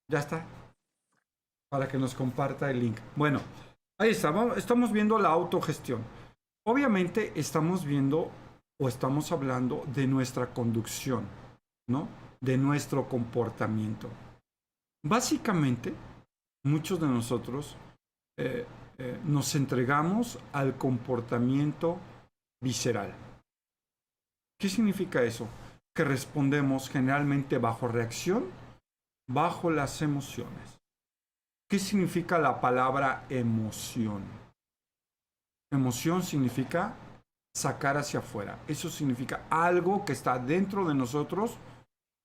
Ya está, para que nos comparta el link. Bueno, ahí estamos viendo la autogestión. Obviamente estamos viendo o estamos hablando de nuestra conducción, ¿no? De nuestro comportamiento. Básicamente, muchos de nosotros eh, nos entregamos al comportamiento visceral. ¿Qué significa eso? Que respondemos generalmente bajo reacción, bajo las emociones. ¿Qué significa la palabra emoción? Emoción significa sacar hacia afuera. Eso significa algo que está dentro de nosotros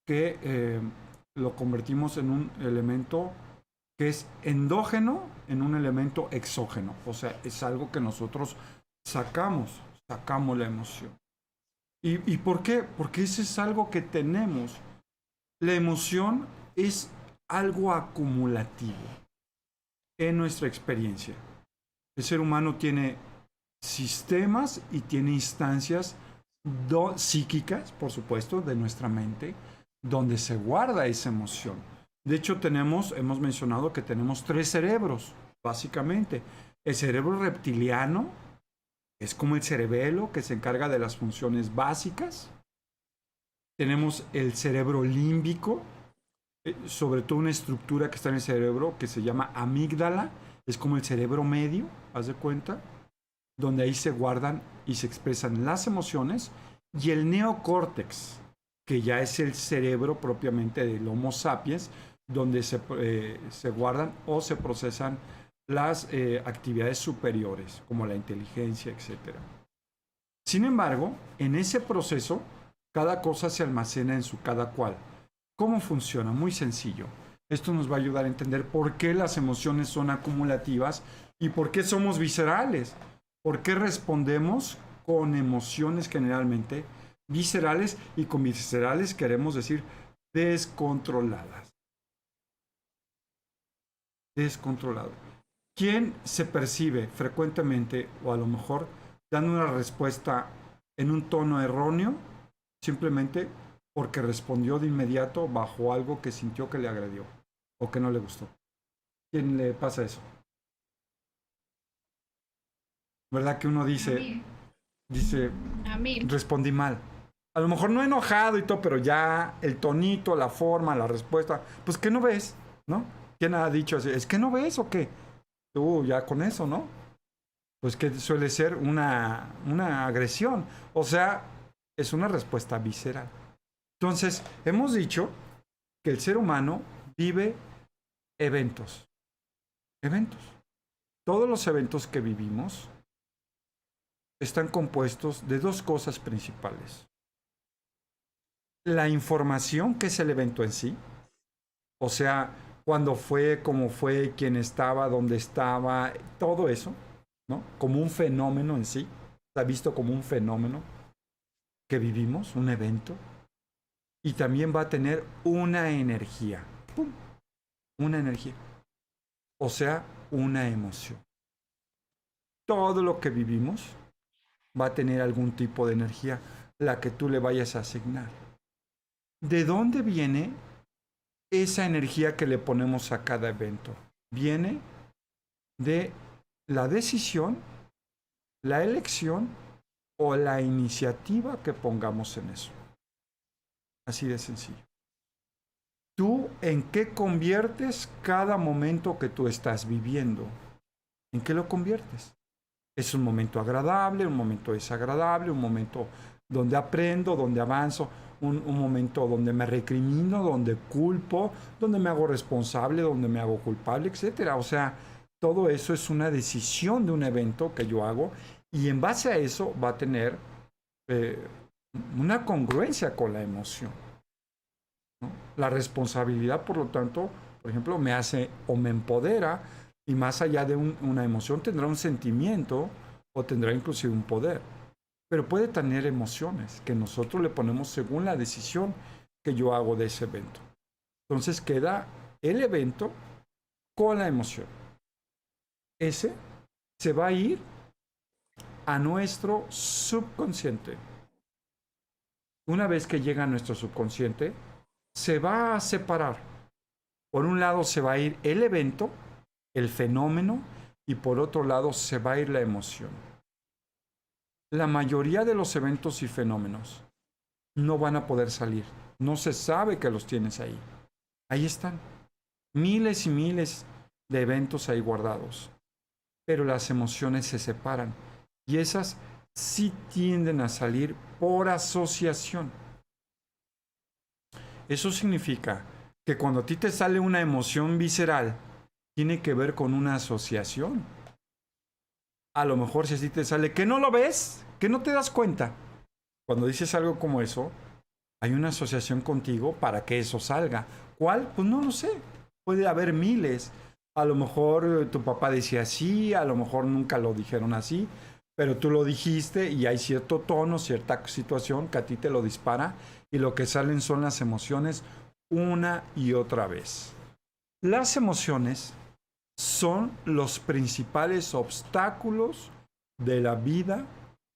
que lo convertimos en un elemento que es endógeno en un elemento exógeno. O sea, es algo que nosotros sacamos la emoción. ¿Y por qué? Porque eso es algo que tenemos. La emoción es algo acumulativo en nuestra experiencia. El ser humano tiene sistemas y tiene instancias psíquicas, por supuesto, de nuestra mente, donde se guarda esa emoción. De hecho, hemos mencionado que tenemos tres cerebros, básicamente. El cerebro reptiliano es como el cerebelo que se encarga de las funciones básicas. Tenemos el cerebro límbico, sobre todo una estructura que está en el cerebro que se llama amígdala, es como el cerebro medio, haz de cuenta, donde ahí se guardan y se expresan las emociones, y el neocórtex, que ya es el cerebro propiamente del Homo sapiens, donde se guardan o se procesan las actividades superiores, como la inteligencia, etcétera. Sin embargo, en ese proceso, cada cosa se almacena en su cada cual. ¿Cómo funciona? Muy sencillo. Esto nos va a ayudar a entender por qué las emociones son acumulativas y por qué somos viscerales. ¿Por qué respondemos con emociones generalmente viscerales? Y con viscerales queremos decir descontroladas. Descontrolado. ¿Quién se percibe frecuentemente o a lo mejor dando una respuesta en un tono erróneo simplemente porque respondió de inmediato bajo algo que sintió que le agredió o que no le gustó? ¿Quién le pasa eso? ¿Verdad que uno A mí, dice, a mí. respondí mal? A lo mejor no enojado y todo, pero ya el tonito, la forma, la respuesta, pues ¿qué no ves? ¿No? ¿Quién ha dicho así? ¿Es que no ves o qué? Tú ya con eso, ¿no? Pues que suele ser una agresión. O sea, es una respuesta visceral. Entonces, hemos dicho que el ser humano vive eventos. Eventos. Todos los eventos que vivimos están compuestos de dos cosas principales. La información, que es el evento en sí, o sea, cuándo fue, cómo fue, quién estaba, dónde estaba, todo eso, ¿no? Como un fenómeno en sí, está visto como un fenómeno que vivimos, un evento, y también va a tener una energía, ¡pum! Una energía, o sea, una emoción. Todo lo que vivimos va a tener algún tipo de energía, la que tú le vayas a asignar. ¿De dónde viene esa energía que le ponemos a cada evento? Viene de la decisión, la elección o la iniciativa que pongamos en eso. Así de sencillo. ¿Tú en qué conviertes cada momento que tú estás viviendo? ¿En qué lo conviertes? ¿Es un momento agradable, un momento desagradable, un momento donde aprendo, donde avanzo, un momento donde me recrimino, donde culpo, donde me hago responsable, donde me hago culpable, etcétera? O sea, todo eso es una decisión de un evento que yo hago y en base a eso va a tener eh, una congruencia con la emoción, ¿no? La responsabilidad, por lo tanto, por ejemplo, me hace o me empodera y más allá de una emoción tendrá un sentimiento o tendrá inclusive un poder. Pero puede tener emociones que nosotros le ponemos según la decisión que yo hago de ese evento. Entonces queda el evento con la emoción. Ese se va a ir a nuestro subconsciente. Una vez que llega a nuestro subconsciente, se va a separar. Por un lado se va a ir el evento, el fenómeno, y por otro lado se va a ir la emoción. La mayoría de los eventos y fenómenos no van a poder salir. No se sabe que los tienes ahí. Ahí están. Miles y miles de eventos ahí guardados. Pero las emociones se separan. Y esas sí tienden a salir por asociación. Eso significa que cuando a ti te sale una emoción visceral, tiene que ver con una asociación. A lo mejor si así te sale que no lo ves, que no te das cuenta. Cuando dices algo como eso, hay una asociación contigo para que eso salga. ¿Cuál? Pues no lo sé. Puede haber miles. A lo mejor tu papá decía así, a lo mejor nunca lo dijeron así, pero tú lo dijiste y hay cierto tono, cierta situación que a ti te lo dispara y lo que salen son las emociones una y otra vez. Las emociones son los principales obstáculos de la vida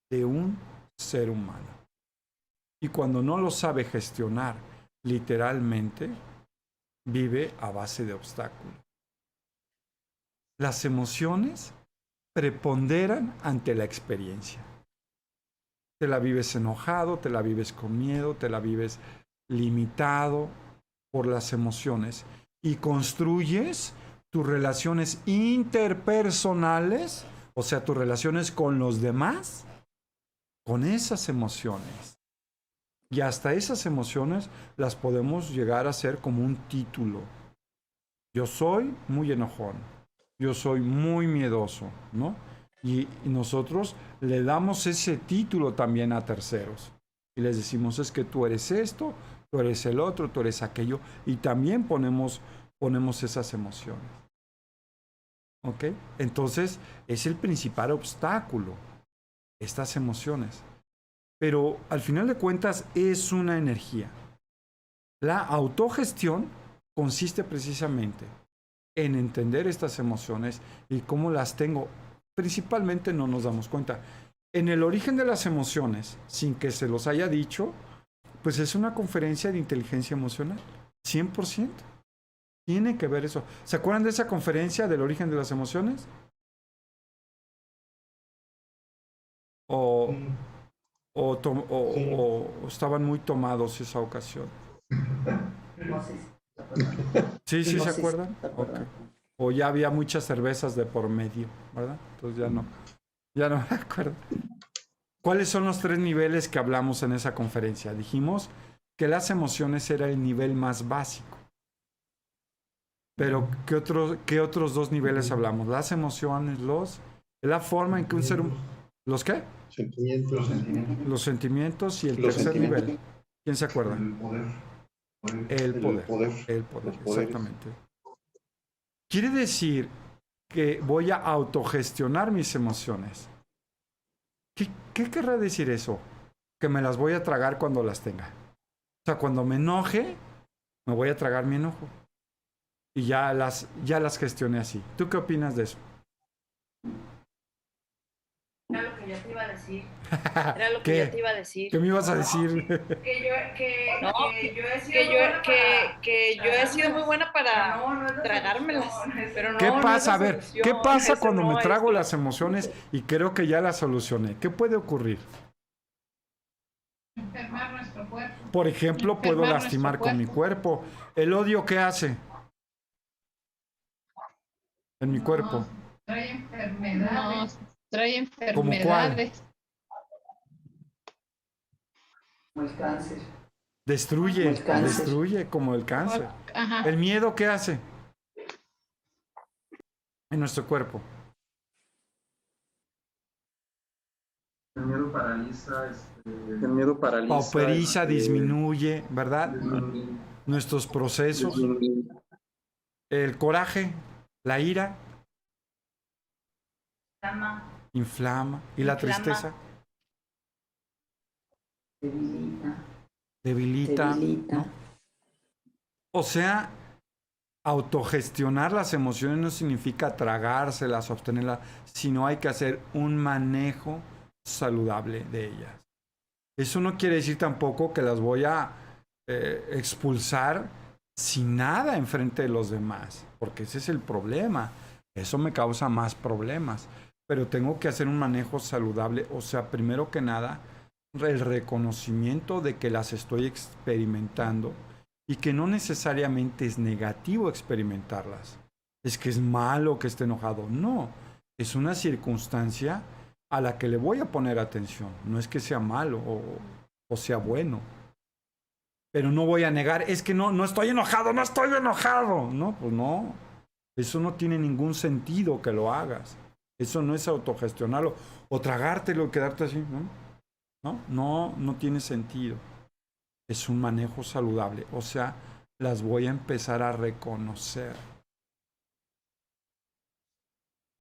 de un ser humano. Y cuando no lo sabe gestionar literalmente, vive a base de obstáculos. Las emociones preponderan ante la experiencia. Te la vives enojado, te la vives con miedo, te la vives limitado por las emociones y construyes tus relaciones interpersonales, o sea, tus relaciones con los demás, con esas emociones. Y hasta esas emociones las podemos llegar a hacer como un título. Yo soy muy enojón. Yo soy muy miedoso, ¿no? Y nosotros le damos ese título también a terceros. Y les decimos, es que tú eres esto, tú eres el otro, tú eres aquello. Y también ponemos esas emociones. ¿Ok? Entonces, es el principal obstáculo, estas emociones. Pero al final de cuentas es una energía. La autogestión consiste precisamente en entender estas emociones y cómo las tengo. Principalmente no nos damos cuenta. En el origen de las emociones, sin que se los haya dicho, pues es una conferencia de inteligencia emocional. 100%. Tiene que ver eso. ¿Se acuerdan de esa conferencia del origen de las emociones? ¿O, o estaban muy tomados esa ocasión? No sé. Sí, sí, No ¿se sé si acuerdan? te acuerdas. Okay. O ya había muchas cervezas de por medio, ¿verdad? Entonces ya no me acuerdo. ¿Cuáles son los 3 niveles que hablamos en esa conferencia? Dijimos que las emociones era el nivel más básico. Pero, ¿qué otros 2 niveles hablamos? Las emociones, la forma en que un ser humano... ¿Los qué? Sentimientos. Los sentimientos y el Los tercer sentimientos. nivel. ¿Quién se acuerda? El poder. El poder. El Los poder, poderes. exactamente. Quiere decir que voy a autogestionar mis emociones. ¿Qué querrá decir eso? Que me las voy a tragar cuando las tenga. O sea, cuando me enoje, me voy a tragar mi enojo. Y ya las gestioné así. ¿Tú qué opinas de eso? Era lo que yo te iba a decir. Era lo que ¿Qué? yo te iba a decir. ¿Qué me ibas a decir? Que yo he sido muy buena para tragármelas, pero no, ¿Qué no pasa? es A la ver, solución. ¿qué pasa Eso cuando no me es trago que- las emociones y creo que ya las solucioné? ¿Qué puede ocurrir? Enfermar nuestro cuerpo. Por ejemplo, puedo Enfermar lastimar nuestro con mi cuerpo. ¿El odio qué hace? En mi cuerpo. Trae enfermedades. Nos trae ¿Cómo cuál? enfermedades. Como el cáncer. Destruye, Como el cáncer. destruye como el cáncer. Ajá. ¿El miedo qué hace? En nuestro cuerpo. El miedo paraliza, el miedo paraliza. Pauperiza, disminuye, ¿verdad? disminuye. Nuestros procesos. Disminuye. El coraje, la ira, Llama. inflama. ¿Y la Inflama. tristeza? Debilita. Debilita. ¿No? O sea, autogestionar las emociones no significa tragárselas, obtenerlas, sino hay que hacer un manejo saludable de ellas. Eso no quiere decir tampoco que las voy a expulsar sin nada enfrente de los demás, porque ese es el problema. Eso me causa más problemas. Pero tengo que hacer un manejo saludable. O sea, primero que nada, el reconocimiento de que las estoy experimentando y que no necesariamente es negativo experimentarlas. Es que es malo que esté enojado. No, es una circunstancia a la que le voy a poner atención. No es que sea malo o sea bueno. Pero no voy a negar, es que no estoy enojado, no estoy enojado. No, pues no. Eso no tiene ningún sentido que lo hagas. Eso no es autogestionarlo. O tragártelo y quedarte así, no tiene sentido. Es un manejo saludable. O sea, las voy a empezar a reconocer.